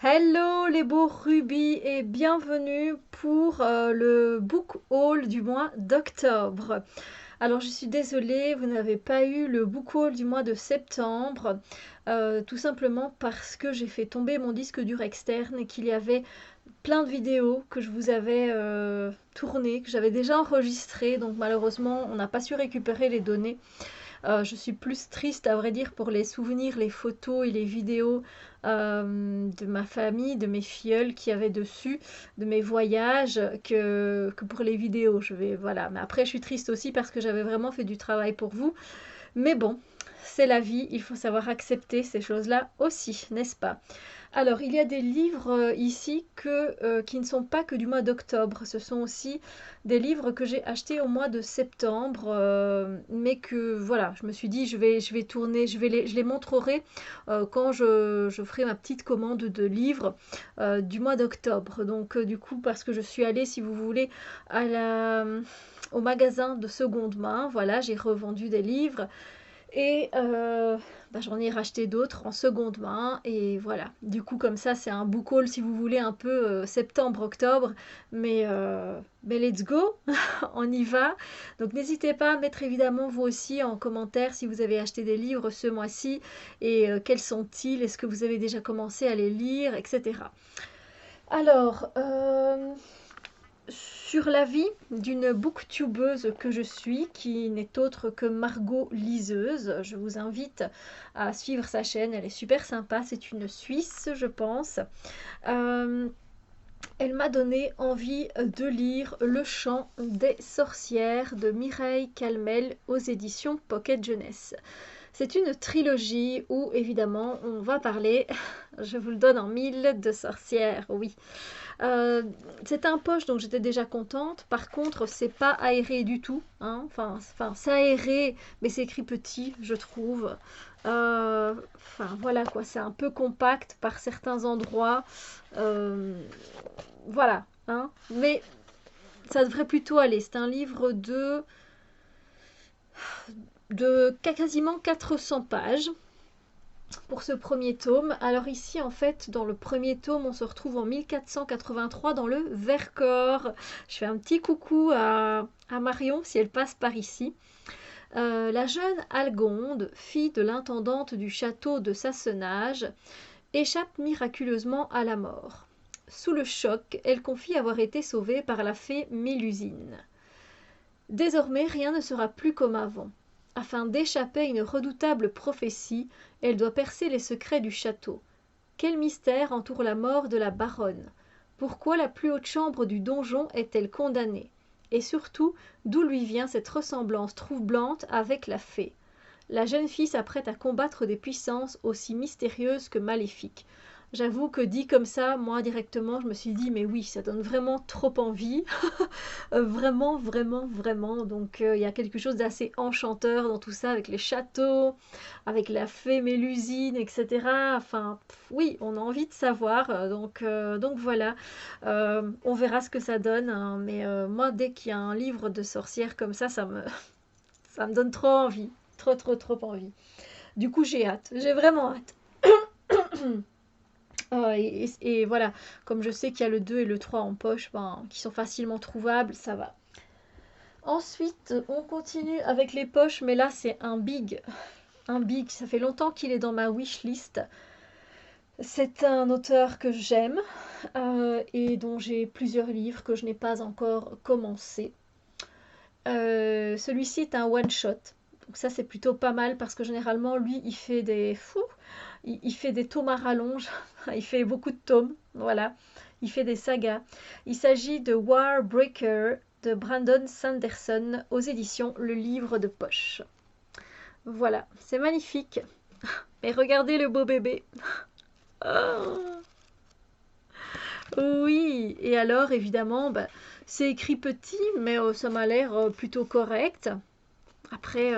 Hello les beaux rubis et bienvenue pour le book haul du mois d'octobre. Alors je suis désolée, vous n'avez pas eu le book haul du mois de septembre, tout simplement parce que j'ai fait tomber mon disque dur externe et qu'il y avait plein de vidéos que je vous avais tournées, que j'avais déjà enregistrées, donc malheureusement on n'a pas su récupérer les données. Je suis plus triste, à vrai dire, pour les souvenirs, les photos et les vidéos de ma famille, de mes filleuls qui avaient dessus, de mes voyages, que pour les vidéos. Voilà. Mais après, je suis triste aussi parce que j'avais vraiment fait du travail pour vous. Mais bon, c'est la vie, il faut savoir accepter ces choses-là aussi, n'est-ce pas? Alors, il y a des livres ici qui ne sont pas que du mois d'octobre. Ce sont aussi des livres que j'ai achetés au mois de septembre, mais que voilà, je me suis dit, je vais tourner, je les montrerai quand je ferai ma petite commande de livres du mois d'octobre. Donc, du coup, parce que je suis allée, si vous voulez, au magasin de seconde main, voilà, j'ai revendu des livres. Et j'en ai racheté d'autres en seconde main. Et voilà. Du coup, comme ça, c'est un book haul, si vous voulez, un peu septembre-octobre. Mais let's go, on y va. Donc n'hésitez pas à mettre évidemment vous aussi en commentaire si vous avez acheté des livres ce mois-ci et quels sont-ils, est-ce que vous avez déjà commencé à les lire, etc. Alors, sur la vie d'une booktubeuse que je suis, qui n'est autre que Margot Liseuse. Je vous invite à suivre sa chaîne, elle est super sympa, c'est une Suisse, je pense. Euh, Elle m'a donné envie de lire Le chant des sorcières de Mireille Calmel aux éditions Pocket Jeunesse. C'est une trilogie où évidemment on va parler, je vous le donne en mille, de sorcières, oui. Euh, c'est un poche donc j'étais déjà contente. Par contre, c'est pas aéré du tout, hein. Enfin, c'est aéré, mais c'est écrit petit, je trouve. Enfin, voilà quoi, c'est un peu compact par certains endroits. Euh, voilà, hein. Mais ça devrait plutôt aller. C'est un livre de quasiment 400 pages pour ce premier tome. Alors ici, en fait, dans le premier tome, on se retrouve en 1483 dans le Vercors. Je fais un petit coucou à Marion si elle passe par ici. La jeune Algonde, fille de l'intendante du château de Sassenage, échappe miraculeusement à la mort. Sous le choc, elle confie avoir été sauvée par la fée Mélusine. Désormais, rien ne sera plus comme avant. Afin d'échapper à une redoutable prophétie, elle doit percer les secrets du château. Quel mystère entoure la mort de la baronne? Pourquoi la plus haute chambre du donjon est-elle condamnée? Et surtout, d'où lui vient cette ressemblance troublante avec la fée? La jeune fille s'apprête à combattre des puissances aussi mystérieuses que maléfiques. J'avoue que dit comme ça, moi directement, je me suis dit, mais oui, ça donne vraiment trop envie. Vraiment, vraiment, vraiment. Donc il y a quelque chose d'assez enchanteur dans tout ça, avec les châteaux, avec la fée Mélusine, etc. Enfin, oui, on a envie de savoir. Donc voilà. On verra ce que ça donne, hein. Mais moi, dès qu'il y a un livre de sorcière comme ça me donne trop envie. Trop, trop, trop envie. Du coup, j'ai hâte. J'ai vraiment hâte. Et voilà, comme je sais qu'il y a le 2 et le 3 en poche, ben, qui sont facilement trouvables, ça va. Ensuite, on continue avec les poches, mais là, c'est un big. Un big, ça fait longtemps qu'il est dans ma wishlist. C'est un auteur que j'aime et dont j'ai plusieurs livres que je n'ai pas encore commencé. Celui-ci est un one-shot. Donc ça, c'est plutôt pas mal parce que généralement, lui, il fait des fous. Il fait des tomes à rallonge. Il fait beaucoup de tomes. Voilà. Il fait des sagas. Il s'agit de Warbreaker de Brandon Sanderson aux éditions Le Livre de Poche. Voilà, c'est magnifique. Mais regardez le beau bébé. Oh, oui, et alors évidemment, bah, c'est écrit petit, mais ça m'a l'air plutôt correct. Après,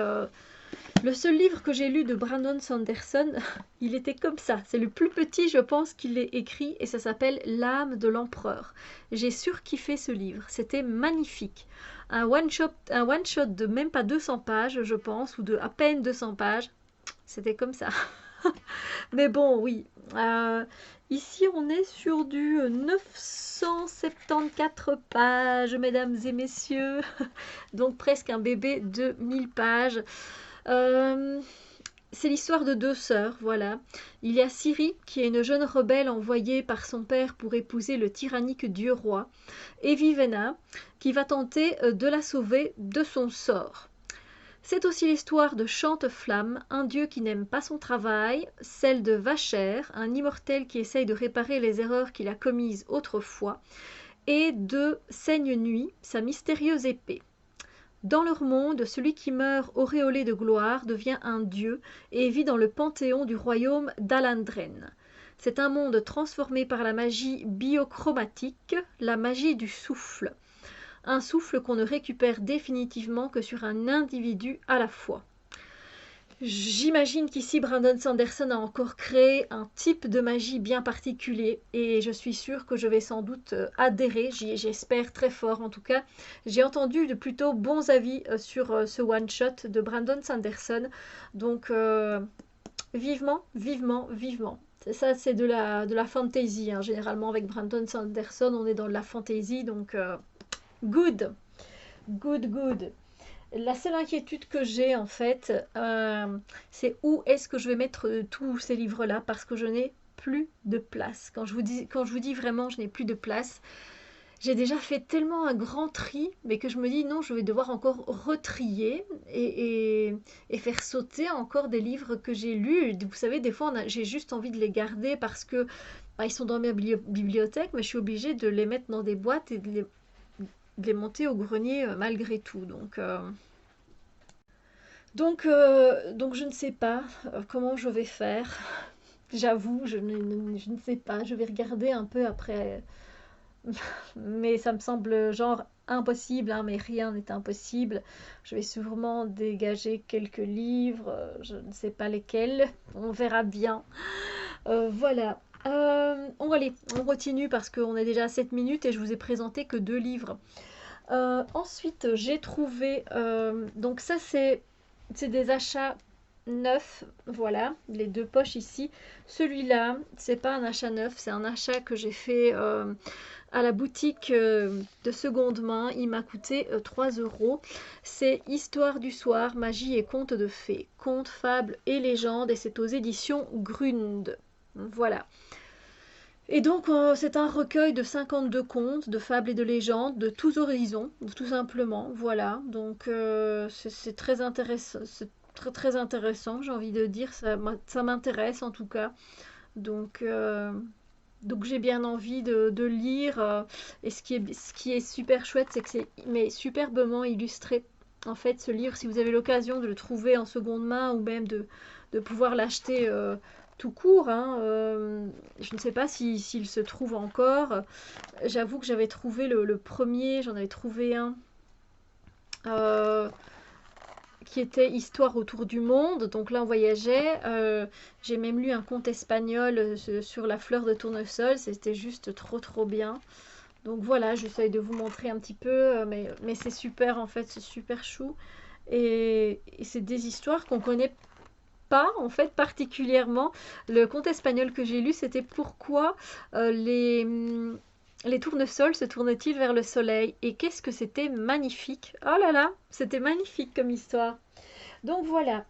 le seul livre que j'ai lu de Brandon Sanderson, il était comme ça. C'est le plus petit, je pense, qu'il ait écrit, et ça s'appelle L'âme de l'empereur. J'ai surkiffé ce livre. C'était magnifique. Un one shot de même pas 200 pages, je pense, ou de à peine 200 pages. C'était comme ça. Mais bon, oui. Euh, Ici, on est sur du 974 pages, mesdames et messieurs. Donc presque un bébé de 1000 pages. Euh, c'est l'histoire de deux sœurs, voilà. Il y a Ciri, qui est une jeune rebelle envoyée par son père pour épouser le tyrannique dieu roi, et Vivenna, qui va tenter de la sauver de son sort. C'est aussi l'histoire de Chante-Flamme, un dieu qui n'aime pas son travail, celle de Vacher, un immortel qui essaye de réparer les erreurs qu'il a commises autrefois, et de Saigne-Nuit, sa mystérieuse épée. Dans leur monde, celui qui meurt auréolé de gloire devient un dieu et vit dans le panthéon du royaume d'Alandren. C'est un monde transformé par la magie biochromatique, la magie du souffle. Un souffle qu'on ne récupère définitivement que sur un individu à la fois. J'imagine qu'ici Brandon Sanderson a encore créé un type de magie bien particulier et je suis sûre que je vais sans doute adhérer, j'espère très fort en tout cas. J'ai entendu de plutôt bons avis sur ce one-shot de Brandon Sanderson, donc vivement, vivement, vivement. Ça c'est de la fantasy, hein. Généralement avec Brandon Sanderson on est dans la fantasy, donc good, good, good. La seule inquiétude que j'ai en fait, c'est où est-ce que je vais mettre tous ces livres-là parce que je n'ai plus de place. Quand je vous dis vraiment je n'ai plus de place, j'ai déjà fait tellement un grand tri, mais que je me dis non, je vais devoir encore retrier et faire sauter encore des livres que j'ai lus. Vous savez, des fois j'ai juste envie de les garder parce que ils sont dans ma bibliothèque, mais je suis obligée de les mettre dans des boîtes et de les monter au grenier malgré tout. Donc je ne sais pas comment je vais faire. J'avoue, je ne sais pas. Je vais regarder un peu après. Mais ça me semble genre impossible, hein, mais rien n'est impossible. Je vais sûrement dégager quelques livres, je ne sais pas lesquels. On verra bien. Voilà. On continue parce qu'on est déjà à 7 minutes et je vous ai présenté que deux livres. Ensuite, j'ai trouvé. Donc, ça, c'est des achats neufs. Voilà, les deux poches ici. Celui-là, c'est pas un achat neuf, c'est un achat que j'ai fait à la boutique de seconde main. Il m'a coûté 3 euros. C'est Histoire du soir, magie et contes de fées. Contes, fables et légendes. Et c'est aux éditions Grund. Voilà. Et donc, c'est un recueil de 52 contes, de fables et de légendes, de tous horizons, tout simplement. Voilà, donc c'est très intéressant, c'est très, très intéressant, j'ai envie de dire, ça m'intéresse en tout cas. Donc, donc j'ai bien envie de lire. Et ce qui est super chouette, c'est que c'est mais superbement illustré. En fait, ce livre, si vous avez l'occasion de le trouver en seconde main ou même de pouvoir l'acheter tout court, hein, je ne sais pas s'il se trouve encore. J'avoue que j'avais trouvé le premier, j'en avais trouvé un euh, qui était Histoire autour du monde. Donc là, on voyageait. J'ai même lu un conte espagnol sur la fleur de tournesol. C'était juste trop, trop bien. Donc voilà, j'essaye de vous montrer un petit peu, mais c'est super en fait, c'est super chou. Et c'est des histoires qu'on connaît pas en fait particulièrement. Le conte espagnol que j'ai lu, c'était pourquoi les tournesols se tournent-ils vers le soleil. Et qu'est-ce que c'était magnifique. Oh là là, c'était magnifique comme histoire. Donc voilà,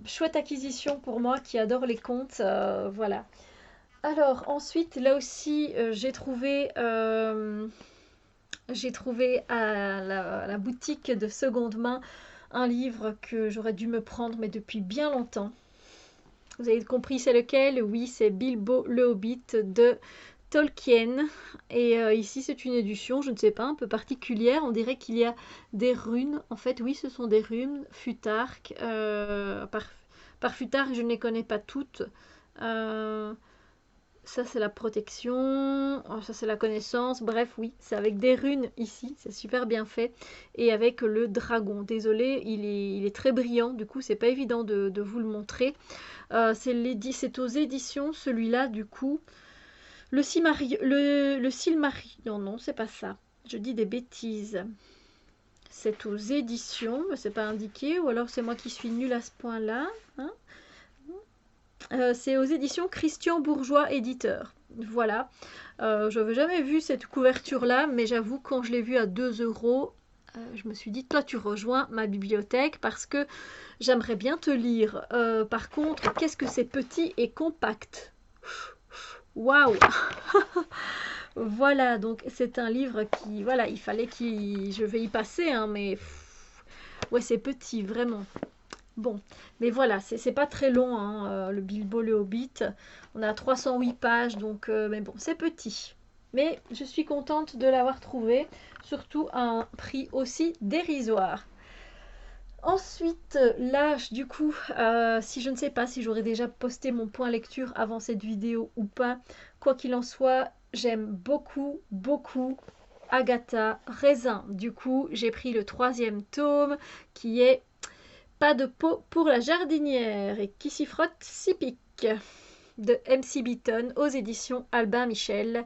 chouette acquisition pour moi qui adore les contes. Voilà. Alors ensuite, là aussi, j'ai trouvé à la boutique de seconde main un livre que j'aurais dû me prendre, mais depuis bien longtemps. Vous avez compris, c'est lequel? Oui, c'est Bilbo le Hobbit de Tolkien. Et ici, c'est une édition, je ne sais pas, un peu particulière. On dirait qu'il y a des runes. En fait, oui, ce sont des runes. Futark. Par Futark, je ne les connais pas toutes. Euh, Ça, c'est la protection. Oh, ça, c'est la connaissance. Bref, oui, c'est avec des runes ici. C'est super bien fait. Et avec le dragon. Désolé, il est très brillant. Du coup, c'est pas évident de vous le montrer. C'est aux éditions, celui-là, du coup. Le Silmarillion. Non, c'est pas ça. Je dis des bêtises. C'est aux éditions, mais c'est pas indiqué. Ou alors c'est moi qui suis nulle à ce point-là. Hein. C'est aux éditions Christian Bourgeois, éditeur. Voilà. Je n'avais jamais vu cette couverture-là, mais j'avoue, quand je l'ai vue à 2 euros, je me suis dit, toi, tu rejoins ma bibliothèque parce que j'aimerais bien te lire. Par contre, qu'est-ce que c'est petit et compact? Waouh! Voilà, donc c'est un livre qui, voilà, il fallait qu'il, je vais y passer, hein, mais ouais, c'est petit, vraiment. Bon, mais voilà, c'est pas très long, hein, le Bilbo le Hobbit. On a 308 pages, donc, mais bon, c'est petit. Mais je suis contente de l'avoir trouvé, surtout à un prix aussi dérisoire. Ensuite, là, du coup, si je ne sais pas si j'aurais déjà posté mon point lecture avant cette vidéo ou pas, quoi qu'il en soit, j'aime beaucoup, beaucoup Agatha Raisin. Du coup, j'ai pris le 3e tome qui est Pas de peau pour la jardinière et qui s'y frotte s'y pique de MC Beaton aux éditions Albin Michel.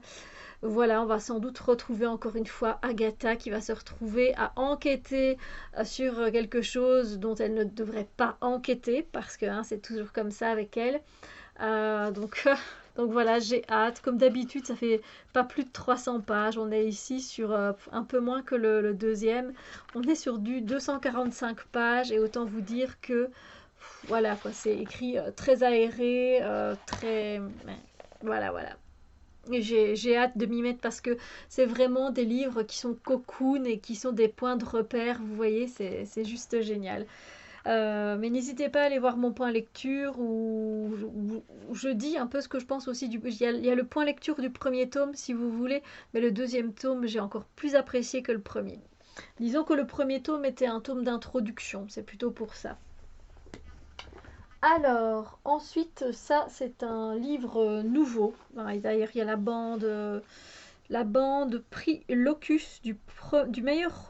Voilà, on va sans doute retrouver encore une fois Agatha qui va se retrouver à enquêter sur quelque chose dont elle ne devrait pas enquêter parce que hein, c'est toujours comme ça avec elle. Donc, donc voilà, j'ai hâte. Comme d'habitude, ça fait pas plus de 300 pages. On est ici sur un peu moins que le deuxième. On est sur du 245 pages et autant vous dire que voilà quoi, c'est écrit très aéré, très voilà voilà. Et j'ai hâte de m'y mettre parce que c'est vraiment des livres qui sont cocoon et qui sont des points de repère. Vous voyez, c'est juste génial. Mais n'hésitez pas à aller voir mon point lecture où je dis un peu ce que je pense aussi. Il y a le point lecture du premier tome si vous voulez, mais le deuxième tome j'ai encore plus apprécié que le premier. Disons que le premier tome était un tome d'introduction, c'est plutôt pour ça. Alors, ensuite, ça c'est un livre nouveau. D'ailleurs, il y a la bande prix Locus du meilleur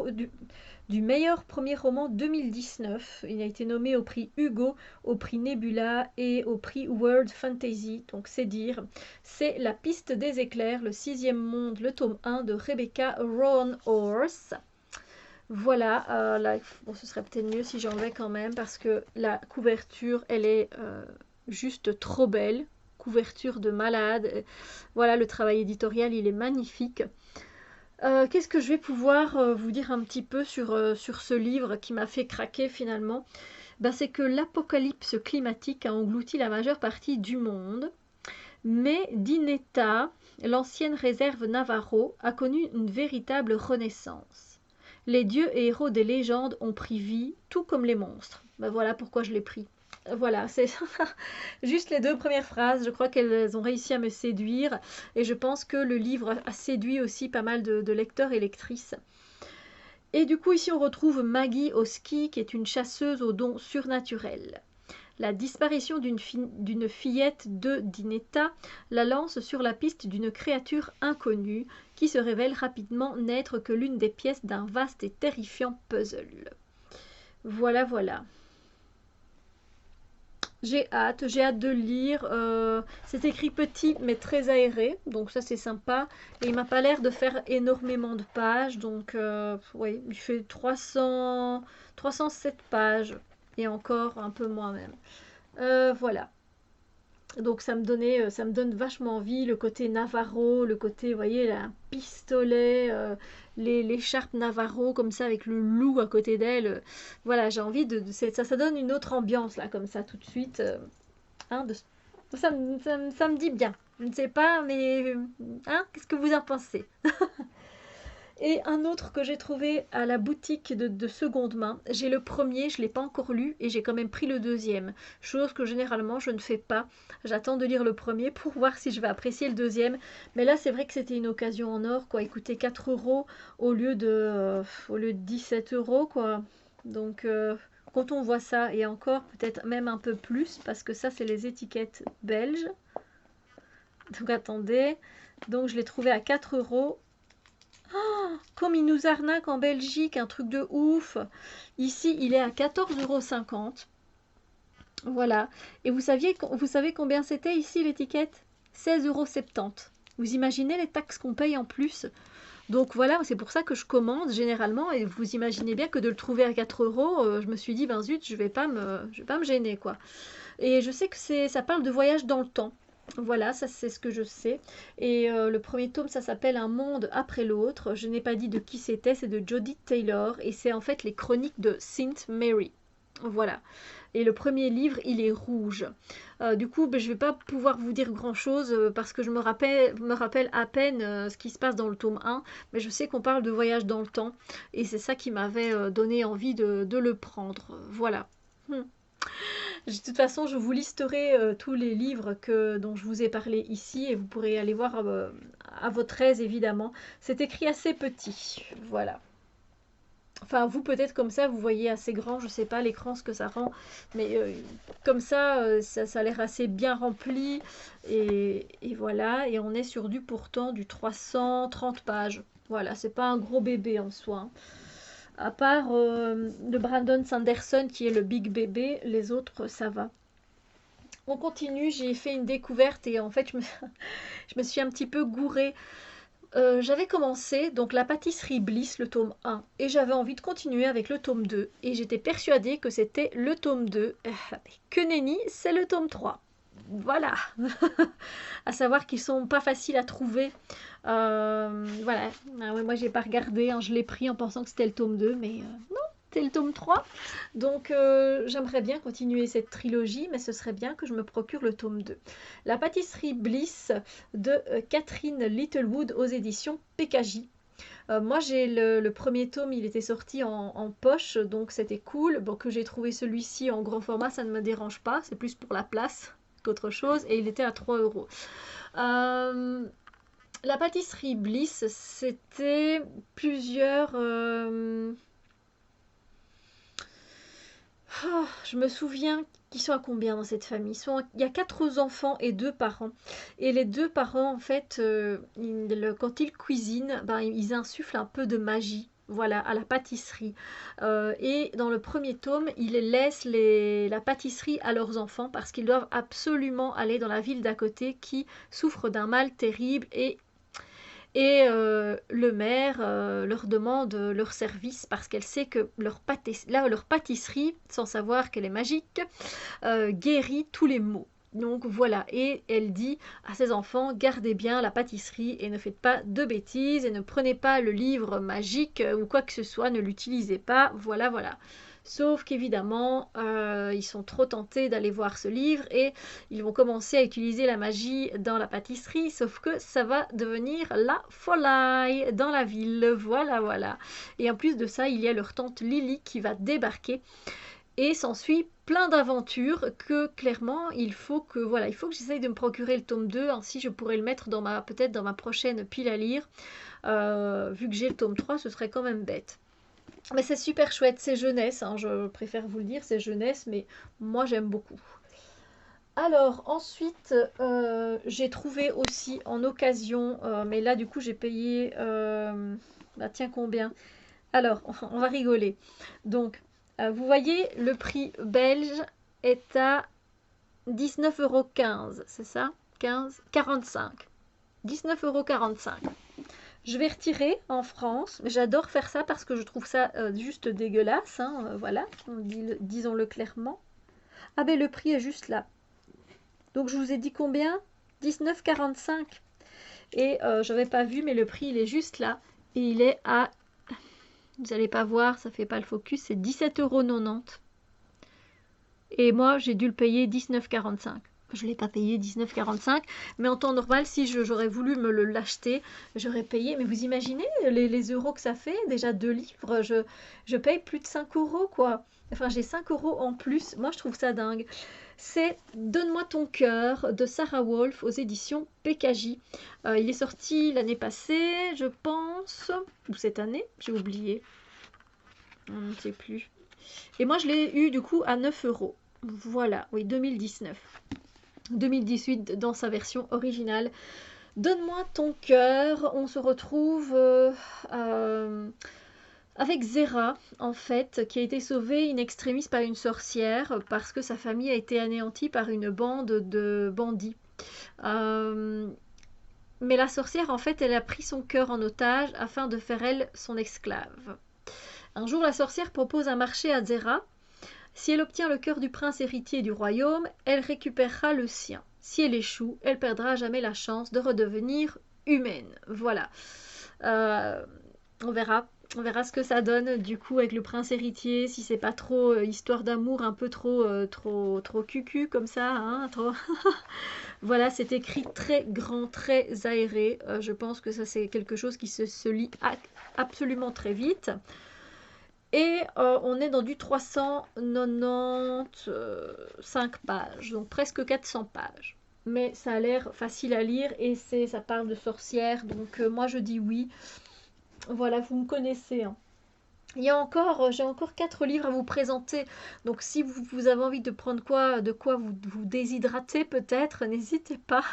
premier roman 2019. Il a été nommé au prix Hugo, au prix Nebula et au prix World Fantasy. Donc c'est dire. C'est La piste des éclairs, le 6e monde, le tome 1 de Rebecca Roanhorse. Voilà, là, bon, ce serait peut-être mieux si j'enlevais quand même parce que la couverture, elle est juste trop belle. Couverture de malade. Voilà, le travail éditorial, il est magnifique. Qu'est-ce que je vais pouvoir vous dire un petit peu sur ce livre qui m'a fait craquer finalement? Ben, c'est que l'apocalypse climatique a englouti la majeure partie du monde, mais d'Ineta, l'ancienne réserve Navarro, a connu une véritable renaissance. Les dieux et héros des légendes ont pris vie, tout comme les monstres. Ben voilà pourquoi je l'ai pris. Voilà, c'est juste les 2 premières phrases. Je crois qu'elles ont réussi à me séduire. Et je pense que le livre a séduit aussi pas mal de lecteurs et lectrices. Et du coup, ici, on retrouve Maggie Oski, qui est une chasseuse aux dons surnaturels. La disparition d'une fillette de Dinetta la lance sur la piste d'une créature inconnue qui se révèle rapidement n'être que l'une des pièces d'un vaste et terrifiant puzzle. Voilà, voilà. J'ai hâte de le lire. C'est écrit petit mais très aéré, donc ça c'est sympa. Et il m'a pas l'air de faire énormément de pages, donc oui, il fait 307 pages et encore un peu moins même. Voilà. Donc ça me donne vachement envie, le côté Navarro, le côté, vous voyez, là, un pistolet, l'écharpe Navarro comme ça avec le loup à côté d'elle. Voilà, j'ai envie ça donne une autre ambiance là comme ça tout de suite. Hein, ça me dit bien. Je ne sais pas, mais hein, qu'est-ce que vous en pensez? Et un autre que j'ai trouvé à la boutique de seconde main. J'ai le premier, je ne l'ai pas encore lu et j'ai quand même pris le deuxième. Chose que généralement je ne fais pas. J'attends de lire le premier pour voir si je vais apprécier le deuxième. Mais là c'est vrai que c'était une occasion en or quoi. Il coûtait 4 euros au lieu de 17 euros quoi. Donc quand on voit ça et encore peut-être même un peu plus parce que ça c'est les étiquettes belges. Donc attendez. Donc je l'ai trouvé à 4 euros. Oh, comme ils nous arnaquent en Belgique, un truc de ouf. Ici, il est à 14,50 €. Voilà. Et vous savez combien c'était ici l'étiquette? 16,70 €. Vous imaginez les taxes qu'on paye en plus? Donc voilà, c'est pour ça que je commande généralement. Et vous imaginez bien que de le trouver à 4 euros, je me suis dit, ben zut, je vais pas me gêner quoi. Et je sais que ça parle de voyage dans le temps. Voilà, ça c'est ce que je sais. Et le premier tome, ça s'appelle Un monde après l'autre. Je n'ai pas dit de qui c'était, c'est de Jodie Taylor. Et c'est en fait les chroniques de Saint Mary. Voilà. Et le premier livre, il est rouge. Du coup, ben, je ne vais pas pouvoir vous dire grand-chose parce que je me rappelle à peine ce qui se passe dans le tome 1. Mais je sais qu'on parle de voyage dans le temps. Et c'est ça qui m'avait donné envie de le prendre. Voilà. Hmm. De toute façon, je vous listerai tous les livres dont je vous ai parlé ici et vous pourrez aller voir à votre aise évidemment. C'est écrit assez petit, voilà. Enfin, vous peut-être comme ça, vous voyez assez grand, je sais pas l'écran ce que ça rend, mais comme ça a l'air assez bien rempli et voilà. Et on est sur pourtant du 330 pages. Voilà, c'est pas un gros bébé en soi, hein. À part de Brandon Sanderson qui est le big bébé, les autres ça va. On continue, j'ai fait une découverte et en fait je me suis un petit peu gourée. J'avais commencé donc la pâtisserie Bliss, le tome 1, et j'avais envie de continuer avec le tome 2, et j'étais persuadée que c'était le tome 2. Que nenni, c'est le tome 3. Voilà. À savoir qu'ils sont pas faciles à trouver. Voilà. Ah ouais, moi j'ai pas regardé, hein, je l'ai pris en pensant que c'était le tome 2, mais non, c'est le tome 3. Donc j'aimerais bien continuer cette trilogie, mais ce serait bien que je me procure le tome 2. La pâtisserie Bliss de Catherine Littlewood aux éditions PKJ. Moi j'ai le premier tome, il était sorti en poche, donc c'était cool. Bon, que j'ai trouvé celui-ci en grand format, ça ne me dérange pas, c'est plus pour la place qu'autre chose, et il était à 3 euros. La pâtisserie Bliss, c'était plusieurs... Oh, je me souviens qu'ils sont à combien dans cette famille. Il y a 4 enfants et 2 parents. Et les 2 parents, en fait, quand ils cuisinent, ben, ils insufflent un peu de magie. Voilà, à la pâtisserie. Et dans le premier tome, ils laissent la pâtisserie à leurs enfants parce qu'ils doivent absolument aller dans la ville d'à côté qui souffre d'un mal terrible et le maire leur demande leur service parce qu'elle sait que leur pâtisserie, sans savoir qu'elle est magique, guérit tous les maux. Donc voilà, et elle dit à ses enfants, gardez bien la pâtisserie et ne faites pas de bêtises et ne prenez pas le livre magique ou quoi que ce soit, ne l'utilisez pas, voilà, voilà. Sauf qu'évidemment, ils sont trop tentés d'aller voir ce livre et ils vont commencer à utiliser la magie dans la pâtisserie, sauf que ça va devenir la folie dans la ville. Voilà, voilà. Et en plus de ça, il y a leur tante Lily qui va débarquer et s'ensuit plein d'aventures que clairement il faut que j'essaye de me procurer le tome 2, ainsi je pourrais le mettre peut-être dans ma prochaine pile à lire. Vu que j'ai le tome 3, ce serait quand même bête. Mais c'est super chouette, c'est jeunesse, hein, je préfère vous le dire, c'est jeunesse, mais moi j'aime beaucoup. Alors ensuite, j'ai trouvé aussi en occasion, mais là du coup j'ai payé, bah tiens combien? Alors, on va rigoler. Donc, vous voyez, le prix belge est à 19,15 €, c'est ça? 15, 45. 19,45 €. Je vais retirer en France, mais j'adore faire ça parce que je trouve ça juste dégueulasse, hein, voilà, disons-le clairement. Ah ben le prix est juste là. Donc je vous ai dit combien? 19,45. Et je n'avais pas vu, mais le prix il est juste là. Et il est à... Vous n'allez pas voir, ça fait pas le focus, c'est 17,90 €. Et moi j'ai dû le payer 19,45 €. Je ne l'ai pas payé 19,45, mais en temps normal, si j'aurais voulu l'acheter, j'aurais payé. Mais vous imaginez les euros que ça fait? Déjà 2 livres, je paye plus de 5 € quoi. Enfin, j'ai 5 € en plus. Moi, je trouve ça dingue. C'est Donne-moi ton cœur de Sarah Wolf aux éditions PKJ. Il est sorti l'année passée, je pense, ou cette année, j'ai oublié. Je ne sais plus. Et moi, je l'ai eu du coup à 9 €. Voilà, oui, 2019. 2018 dans sa version originale. Donne-moi ton cœur. On se retrouve avec Zera, en fait, qui a été sauvée in extremis par une sorcière parce que sa famille a été anéantie par une bande de bandits. Mais la sorcière, en fait, elle a pris son cœur en otage afin de faire elle son esclave. Un jour, la sorcière propose un marché à Zera Si elle obtient le cœur du prince héritier du royaume, elle récupérera le sien. Si elle échoue, elle perdra à jamais la chance de redevenir humaine. Voilà. Euh, on verra. On verra ce que ça donne du coup avec le prince héritier, si c'est pas trop histoire d'amour un peu trop cucu comme ça, hein, trop. Voilà, c'est écrit très grand, très aéré. Je pense que ça c'est quelque chose qui se lit absolument très vite. Et on est dans du 395 pages, donc presque 400 pages. Mais ça a l'air facile à lire et ça parle de sorcières, donc moi je dis oui. Voilà, vous me connaissez, hein. J'ai encore 4 livres à vous présenter. Donc si vous avez envie de prendre de quoi vous déshydrater peut-être, n'hésitez pas.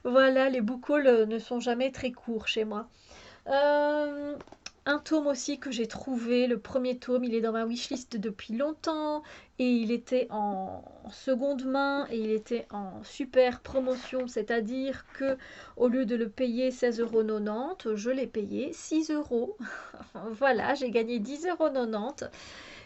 Voilà, les book hauls ne sont jamais très courts chez moi. Euh, un tome aussi que j'ai trouvé, le premier tome, il est dans ma wishlist depuis longtemps et il était en seconde main et il était en super promotion, c'est-à-dire que au lieu de le payer 16,90 €, je l'ai payé 6 euros. Voilà, j'ai gagné 10,90 €.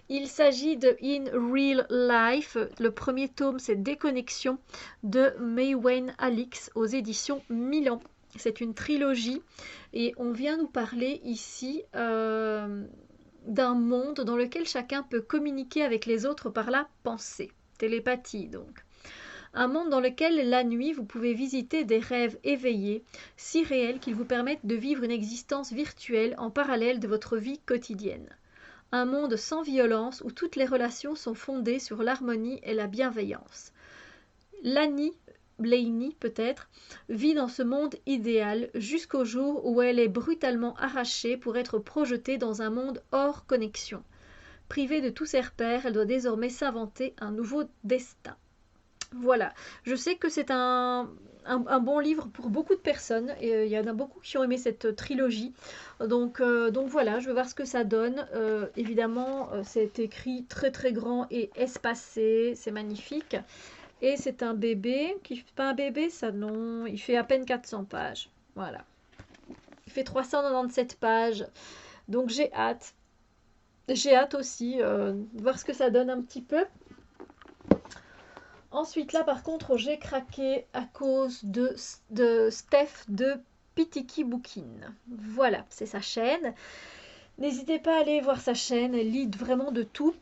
Il s'agit de In Real Life. Le premier tome, c'est Déconnexion de Maïwenn Alix aux éditions Milan. C'est une trilogie et on vient nous parler ici d'un monde dans lequel chacun peut communiquer avec les autres par la pensée, télépathie donc. Un monde dans lequel la nuit vous pouvez visiter des rêves éveillés, si réels qu'ils vous permettent de vivre une existence virtuelle en parallèle de votre vie quotidienne. Un monde sans violence où toutes les relations sont fondées sur l'harmonie et la bienveillance. Lani, Blaney peut-être, vit dans ce monde idéal jusqu'au jour où elle est brutalement arrachée pour être projetée dans un monde hors connexion. Privée de tous ses repères, elle doit désormais s'inventer un nouveau destin. Voilà, je sais que c'est un bon livre pour beaucoup de personnes et il y en a beaucoup qui ont aimé cette trilogie. Donc voilà, je vais voir ce que ça donne. Évidemment, c'est écrit très très grand et espacé, c'est magnifique. Et c'est un bébé, qui fait pas un bébé ça non, il fait à peine 400 pages. Voilà. Il fait 397 pages. Donc j'ai hâte. J'ai hâte aussi de voir ce que ça donne un petit peu. Ensuite, là, par contre, j'ai craqué à cause de Steph de Pitiki Bookin. Voilà, c'est sa chaîne. N'hésitez pas à aller voir sa chaîne, elle lit vraiment de tout.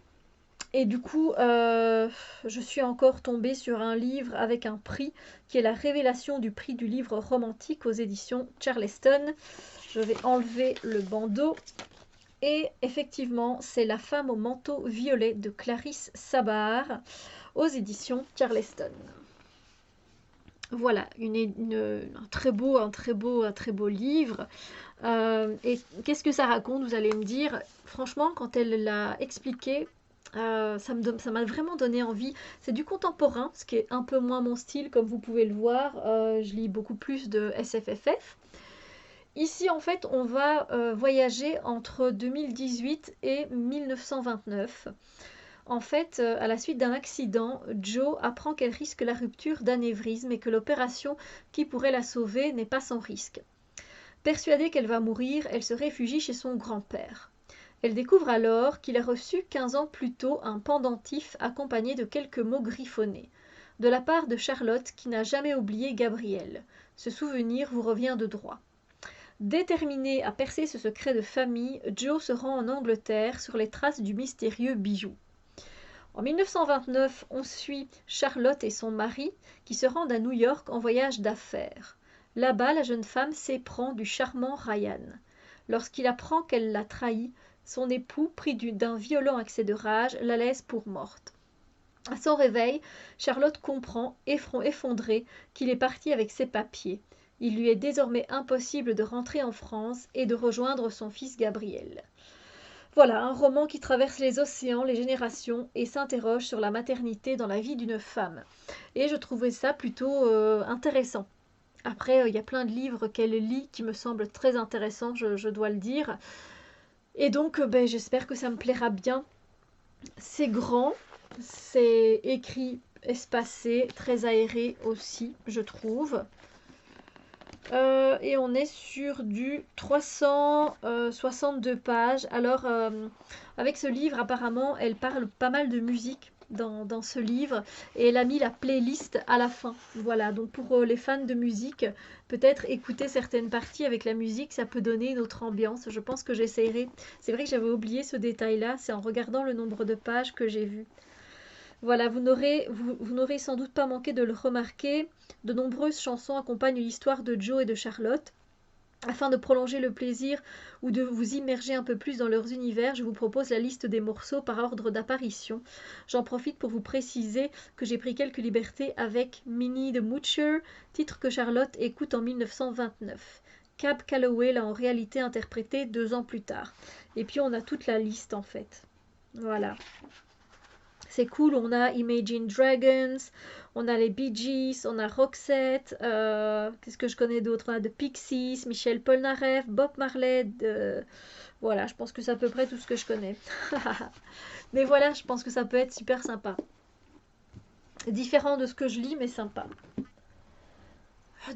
Et du coup, je suis encore tombée sur un livre avec un prix, qui est la révélation du prix du livre romantique aux éditions Charleston. Je vais enlever le bandeau. Et effectivement, c'est La femme au manteau violet de Clarisse Sabar aux éditions Charleston. Voilà, un très beau livre. Et qu'est-ce que ça raconte, vous allez me dire. Franchement, quand elle l'a expliqué, ça m'a vraiment donné envie. C'est du contemporain, ce qui est un peu moins mon style, comme vous pouvez le voir. Je lis beaucoup plus de SFFF. Ici, en fait, on va voyager entre 2018 et 1929. En fait, à la suite d'un accident, Jo apprend qu'elle risque la rupture d'anévrisme et que l'opération qui pourrait la sauver n'est pas sans risque. Persuadée qu'elle va mourir, elle se réfugie chez son grand-père. Elle découvre alors qu'il a reçu 15 ans plus tôt un pendentif accompagné de quelques mots griffonnés, de la part de Charlotte qui n'a jamais oublié Gabriel. Ce souvenir vous revient de droit. Déterminée à percer ce secret de famille, Jo se rend en Angleterre sur les traces du mystérieux bijou. En 1929, on suit Charlotte et son mari qui se rendent à New York en voyage d'affaires. Là-bas, la jeune femme s'éprend du charmant Ryan. Lorsqu'il apprend qu'elle l'a trahi, son époux, pris d'un violent accès de rage, la laisse pour morte. À son réveil, Charlotte comprend, effondrée, qu'il est parti avec ses papiers. Il lui est désormais impossible de rentrer en France et de rejoindre son fils Gabriel. Voilà, un roman qui traverse les océans, les générations et s'interroge sur la maternité dans la vie d'une femme. Et je trouvais ça plutôt intéressant. Après, il y a plein de livres qu'elle lit qui me semblent très intéressants, je dois le dire. Et donc, j'espère que ça me plaira bien. C'est grand, c'est écrit, espacé, très aéré aussi, je trouve. Et on est sur du 362 pages. Alors, avec ce livre, apparemment, elle parle pas mal de musique dans ce livre et elle a mis la playlist à la fin. Voilà, donc pour les fans de musique, peut-être écouter certaines parties avec la musique, ça peut donner une autre ambiance. Je pense que j'essayerai. C'est vrai que j'avais oublié ce détail-là, c'est en regardant le nombre de pages que j'ai vu. Voilà, vous n'aurez sans doute pas manqué de le remarquer, de nombreuses chansons accompagnent l'histoire de Joe et de Charlotte. Afin de prolonger le plaisir ou de vous immerger un peu plus dans leurs univers, je vous propose la liste des morceaux par ordre d'apparition. J'en profite pour vous préciser que j'ai pris quelques libertés avec Minnie the Moocher, titre que Charlotte écoute en 1929. Cab Calloway l'a en réalité interprété 2 ans plus tard. Et puis on a toute la liste en fait. Voilà. C'est cool, on a Imagine Dragons, on a les Bee Gees, on a Roxette, qu'est-ce que je connais d'autre? On a The Pixies, Michel Polnareff, Bob Marley, voilà, je pense que c'est à peu près tout ce que je connais. Mais voilà, je pense que ça peut être super sympa. Différent de ce que je lis, mais sympa.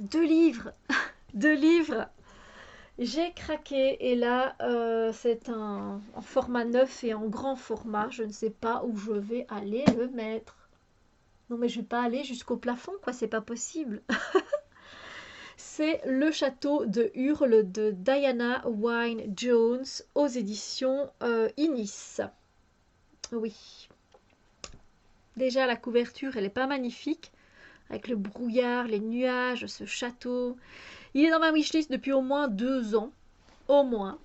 2 livres 2 livres. J'ai craqué et là, c'est en format neuf et en grand format. Je ne sais pas où je vais aller le mettre. Non mais je vais pas aller jusqu'au plafond, quoi, c'est pas possible. C'est Le Château de Hurle de Diana Wynne Jones aux éditions Inis. Oui. Déjà la couverture, elle est pas magnifique, avec le brouillard, les nuages, ce château. Il est dans ma wishlist depuis au moins 2 ans, au moins.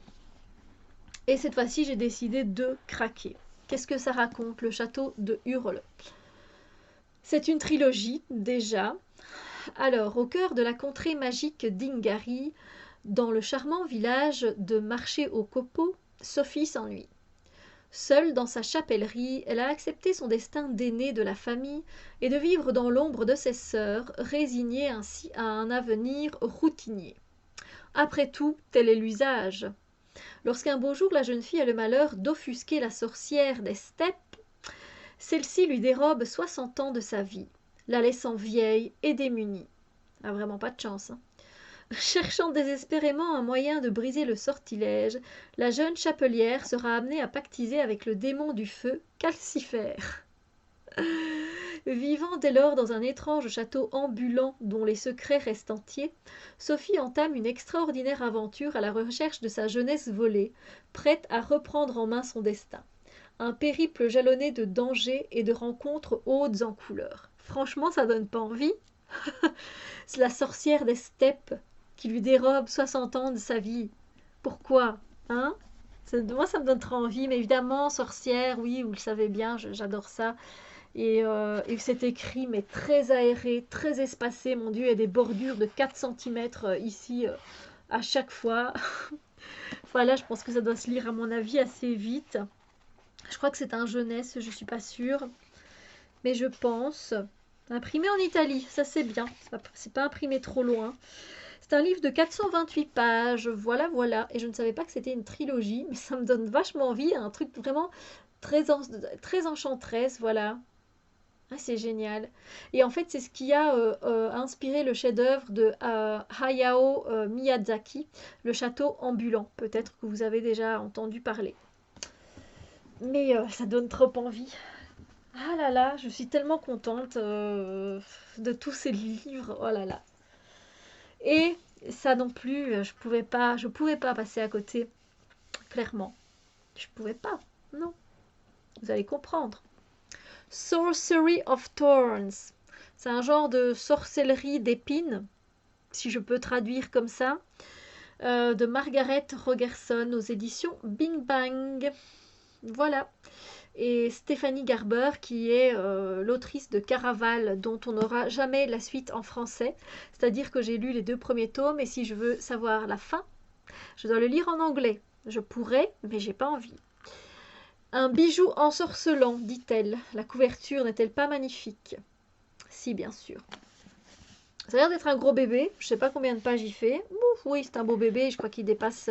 Et cette fois-ci, j'ai décidé de craquer. Qu'est-ce que ça raconte, Le Château de Hurle? C'est une trilogie, déjà. Alors, au cœur de la contrée magique d'Ingari, dans le charmant village de Marché-aux-Copeaux, Sophie s'ennuie. Seule dans sa chapellerie, elle a accepté son destin d'aînée de la famille et de vivre dans l'ombre de ses sœurs, résignée ainsi à un avenir routinier. Après tout, tel est l'usage. Lorsqu'un beau jour la jeune fille a le malheur d'offusquer la sorcière des steppes, celle-ci lui dérobe 60 ans de sa vie, la laissant vieille et démunie. Ah, vraiment pas de chance, hein. Cherchant désespérément un moyen de briser le sortilège, la jeune chapelière sera amenée à pactiser avec le démon du feu, Calcifère. Vivant dès lors dans un étrange château ambulant dont les secrets restent entiers, Sophie entame une extraordinaire aventure à la recherche de sa jeunesse volée, prête à reprendre en main son destin. Un périple jalonné de dangers et de rencontres hautes en couleurs. Franchement, ça donne pas envie. C'est la sorcière des steppes qui lui dérobe 60 ans de sa vie. Pourquoi? Hein? Moi, ça me donne trop envie, mais évidemment, sorcière, oui, vous le savez bien, j'adore ça. Et c'est écrit, mais très aéré, très espacé, mon Dieu, il y a des bordures de 4 cm ici à chaque fois. Voilà, je pense que ça doit se lire, à mon avis, assez vite. Je crois que c'est un jeunesse, je suis pas sûre. Mais je pense. Imprimé en Italie, ça c'est bien. C'est pas imprimé trop loin. C'est un livre de 428 pages, voilà, voilà. Et je ne savais pas que c'était une trilogie, mais ça me donne vachement envie. Un truc vraiment très enchanteresse, voilà. Ah, c'est génial. Et en fait, c'est ce qui a inspiré le chef-d'œuvre de Hayao Miyazaki, Le Château ambulant. Peut-être que vous avez déjà entendu parler. Mais ça donne trop envie. Ah là là, je suis tellement contente de tous ces livres. Oh là là. Et ça non plus, je pouvais pas passer à côté, clairement. Je pouvais pas. Non. Vous allez comprendre. Sorcery of Thorns. C'est un genre de sorcellerie d'épines, si je peux traduire comme ça, de Margaret Rogerson aux éditions Bing Bang. Voilà. Et Stéphanie Garber, qui est l'autrice de Caraval, dont on n'aura jamais la suite en français. C'est-à-dire que j'ai lu les 2 premiers tomes, et si je veux savoir la fin, je dois le lire en anglais. Je pourrais, mais j'ai pas envie. Un bijou ensorcelant, dit-elle. La couverture n'est-elle pas magnifique? Si, bien sûr. Ça a l'air d'être un gros bébé. Je sais pas combien de pages il fait. Ouf, oui, c'est un beau bébé. Je crois qu'il dépasse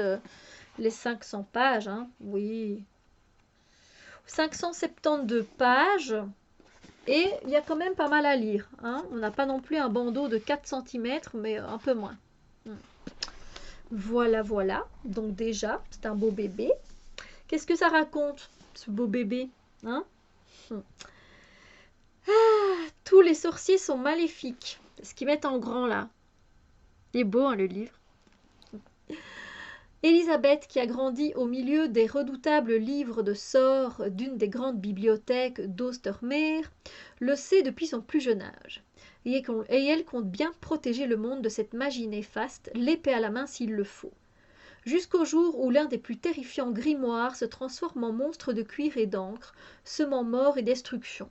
les 500 pages. Hein. Oui. 572 pages. Et il y a quand même pas mal à lire. Hein. On n'a pas non plus un bandeau de 4 cm, mais un peu moins. Voilà, voilà. Donc déjà, c'est un beau bébé. Qu'est-ce que ça raconte, ce beau bébé, hein? Tous les sorciers sont maléfiques. Ce qu'ils mettent en grand là. Il est beau, hein, le livre. Élisabeth, qui a grandi au milieu des redoutables livres de sorts d'une des grandes bibliothèques d'Ostermeer, le sait depuis son plus jeune âge. Et elle compte bien protéger le monde de cette magie néfaste, l'épée à la main s'il le faut. Jusqu'au jour où l'un des plus terrifiants grimoires se transforme en monstre de cuir et d'encre, semant mort et destruction.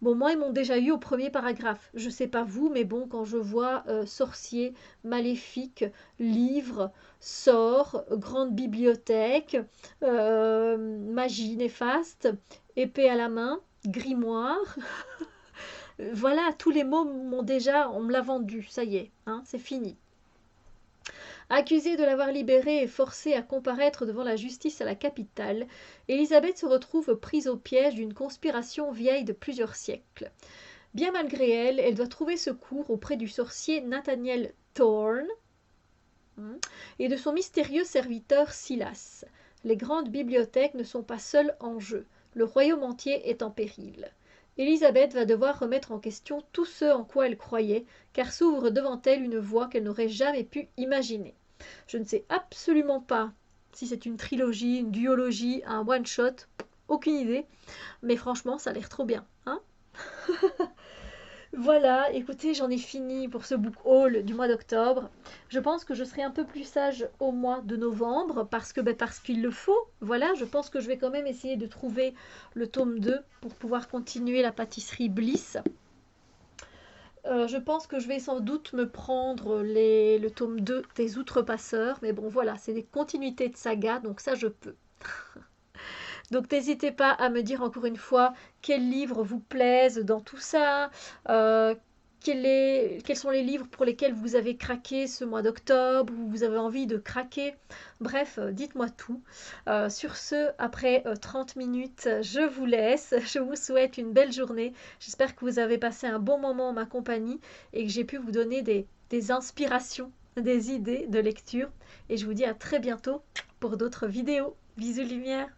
Bon, moi, ils m'ont déjà eu au premier paragraphe. Je sais pas vous, mais bon, quand je vois sorcier, maléfique, livre, sort, grande bibliothèque, magie néfaste, épée à la main, grimoire, voilà, tous les mots m'ont déjà, on me l'a vendu, ça y est, hein, c'est fini. Accusée de l'avoir libérée et forcée à comparaître devant la justice à la capitale, Élisabeth se retrouve prise au piège d'une conspiration vieille de plusieurs siècles. Bien malgré elle, elle doit trouver secours auprès du sorcier Nathaniel Thorne et de son mystérieux serviteur Silas. Les grandes bibliothèques ne sont pas seules en jeu, le royaume entier est en péril. Élisabeth va devoir remettre en question tout ce en quoi elle croyait, car s'ouvre devant elle une voie qu'elle n'aurait jamais pu imaginer. Je ne sais absolument pas si c'est une trilogie, une duologie, un one-shot, aucune idée, mais franchement, ça a l'air trop bien, hein. Voilà, écoutez, j'en ai fini pour ce book haul du mois d'octobre. Je pense que je serai un peu plus sage au mois de novembre parce qu'il le faut. Voilà, je pense que je vais quand même essayer de trouver le tome 2 pour pouvoir continuer la pâtisserie Bliss. Je pense que je vais sans doute me prendre le tome 2 des Outrepasseurs, mais bon voilà, c'est des continuités de saga, donc ça je peux. Donc n'hésitez pas à me dire encore une fois quels livres vous plaisent dans tout ça, quels sont les livres pour lesquels vous avez craqué ce mois d'octobre, ou vous avez envie de craquer. Bref, dites-moi tout. Sur ce, après 30 minutes, je vous laisse. Je vous souhaite une belle journée. J'espère que vous avez passé un bon moment en ma compagnie et que j'ai pu vous donner des inspirations, des idées de lecture. Et je vous dis à très bientôt pour d'autres vidéos. Bisous lumière.